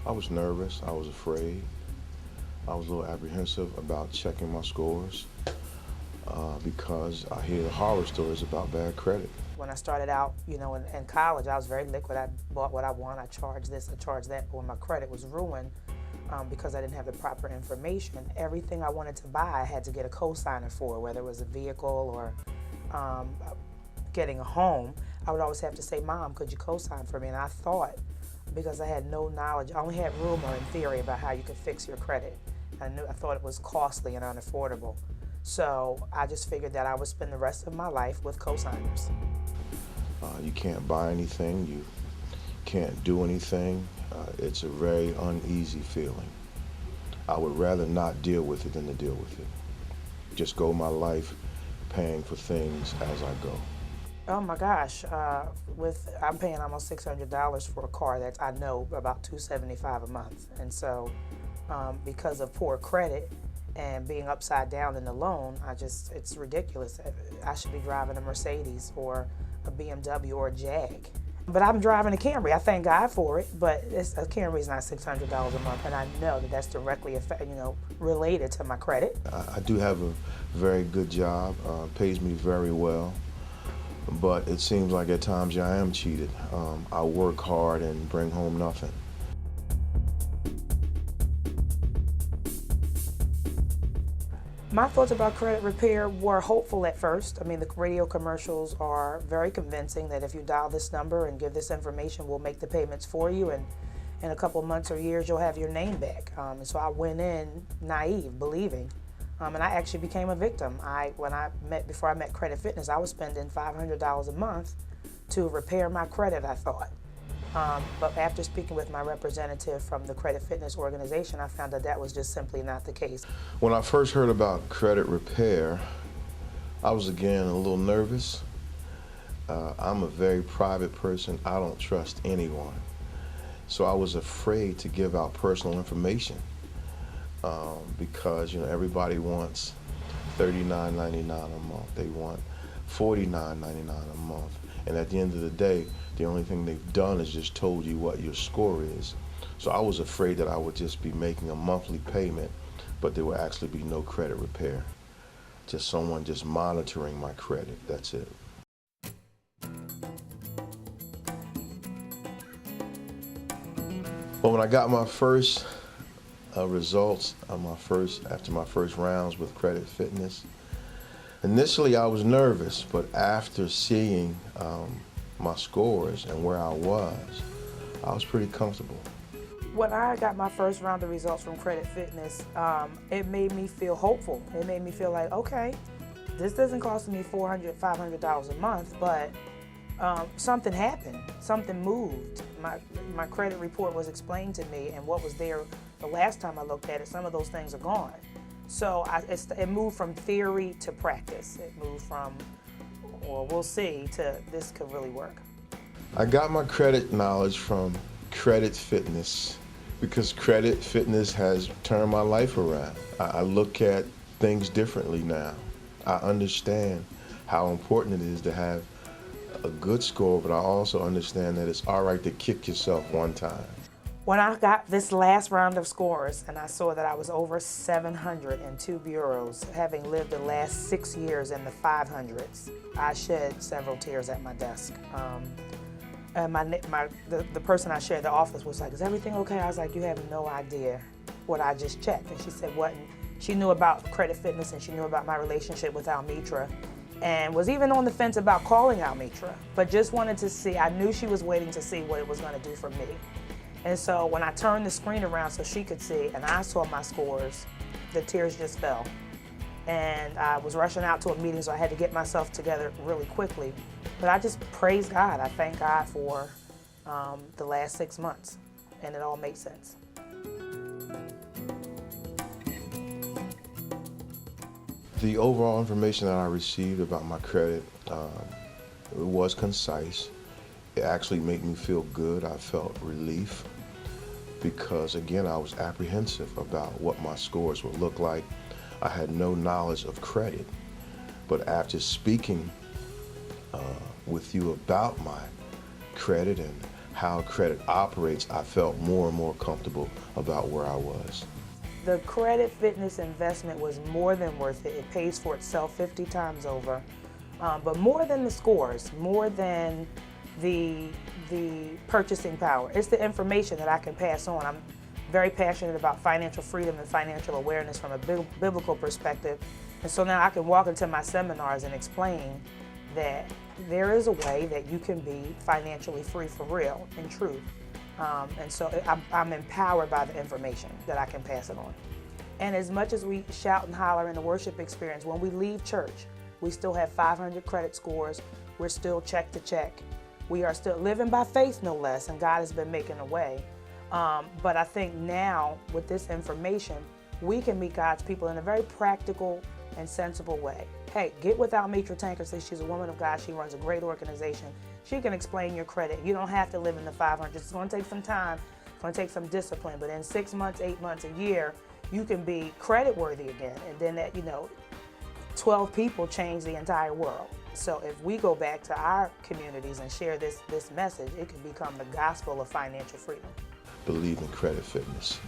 I was nervous, I was afraid, I was a little apprehensive about checking my scores because I hear horror stories about bad credit. When I started out, in college, I was very liquid. I bought what I want. I charged this, I charged that. But when my credit was ruined because I didn't have the proper information, everything I wanted to buy, I had to get a cosigner for, whether it was a vehicle or getting a home. I would always have to say, Mom, could you cosign for me? And I thought, because I had no knowledge, I only had rumor and theory about how you could fix your credit. I thought it was costly and unaffordable. So I just figured that I would spend the rest of my life with cosigners. You can't buy anything, you can't do anything. It's a very uneasy feeling. I would rather not deal with it than to deal with it. Just go my life paying for things as I go. Oh my gosh, I'm paying almost $600 for a car that I know about $275 a month. And so because of poor credit and being upside down in the loan, it's ridiculous. I should be driving a Mercedes or a BMW or a Jag. But I'm driving a Camry. I thank God for it, but a Camry is not $600 a month, and I know that that's directly related to my credit. I do have a very good job, pays me very well, but it seems like at times I am cheated. I work hard and bring home nothing. My thoughts about credit repair were hopeful at first. I mean, the radio commercials are very convincing that if you dial this number and give this information, we'll make the payments for you, and in a couple months or years, you'll have your name back. And so I went in naive, believing, and I actually became a victim. Before I met Credit Fitness, I was spending $500 a month to repair my credit, I thought. But after speaking with my representative from the Credit Fitness organization, I found that that was just simply not the case. When I first heard about credit repair, I was again a little nervous. I'm a very private person. I don't trust anyone. So I was afraid to give out personal information because everybody wants $39.99 a month. They want $49.99 a month. And at the end of the day, the only thing they've done is just told you what your score is. So I was afraid that I would just be making a monthly payment, but there would actually be no credit repair. Just someone just monitoring my credit, that's it. Well, when I got my first results, after my first rounds with Credit Fitness, initially I was nervous, but after seeing my scores and where I was pretty comfortable. When I got my first round of results from Credit Fitness, it made me feel hopeful. It made me feel like, okay, this doesn't cost me $400, $500 a month, but something happened, something moved. My credit report was explained to me, and what was there the last time I looked at it, some of those things are gone. So it moved from theory to practice. It moved from, or we'll see, to this could really work. I got my credit knowledge from Credit Fitness because Credit Fitness has turned my life around. I look at things differently now. I understand how important it is to have a good score, but I also understand that it's all right to kick yourself one time. When I got this last round of scores and I saw that I was over 700 in 2 bureaus, having lived the last 6 years in the 500s, I shed several tears at my desk. And the person I shared the office was like, is everything okay? I was like, you have no idea what I just checked. And she said, what? And she knew about Credit Fitness and she knew about my relationship with Almitra and was even on the fence about calling Almitra, but just wanted to see, I knew she was waiting to see what it was gonna do for me. And so when I turned the screen around so she could see and I saw my scores, the tears just fell. And I was rushing out to a meeting, so I had to get myself together really quickly. But I just praise God. I thank God for the last 6 months, and it all makes sense. The overall information that I received about my credit it was concise. It actually made me feel good. I felt relief because, again, I was apprehensive about what my scores would look like. I had no knowledge of credit, but after speaking with you about my credit and how credit operates, I felt more and more comfortable about where I was. The Credit Fitness investment was more than worth it. It pays for itself 50 times over. But more than the scores, more than the purchasing power, it's the information that I can pass on. I'm very passionate about financial freedom and financial awareness from a biblical perspective. And so now I can walk into my seminars and explain that there is a way that you can be financially free for real, in truth. And so I'm empowered by the information that I can pass it on. And as much as we shout and holler in the worship experience, when we leave church, we still have 500 credit scores. We're still check to check. We are still living by faith, no less, and God has been making a way. But I think now, with this information, we can meet God's people in a very practical and sensible way. Hey, get with Almitra Tankersley. She's a woman of God. She runs a great organization. She can explain your credit. You don't have to live in the 500s. It's going to take some time. It's going to take some discipline. But in 6 months, 8 months, a year, you can be credit worthy again. And then that, 12 people change the entire world. So if we go back to our communities and share this message, it can become the gospel of financial freedom. Believe in Credit Fitness.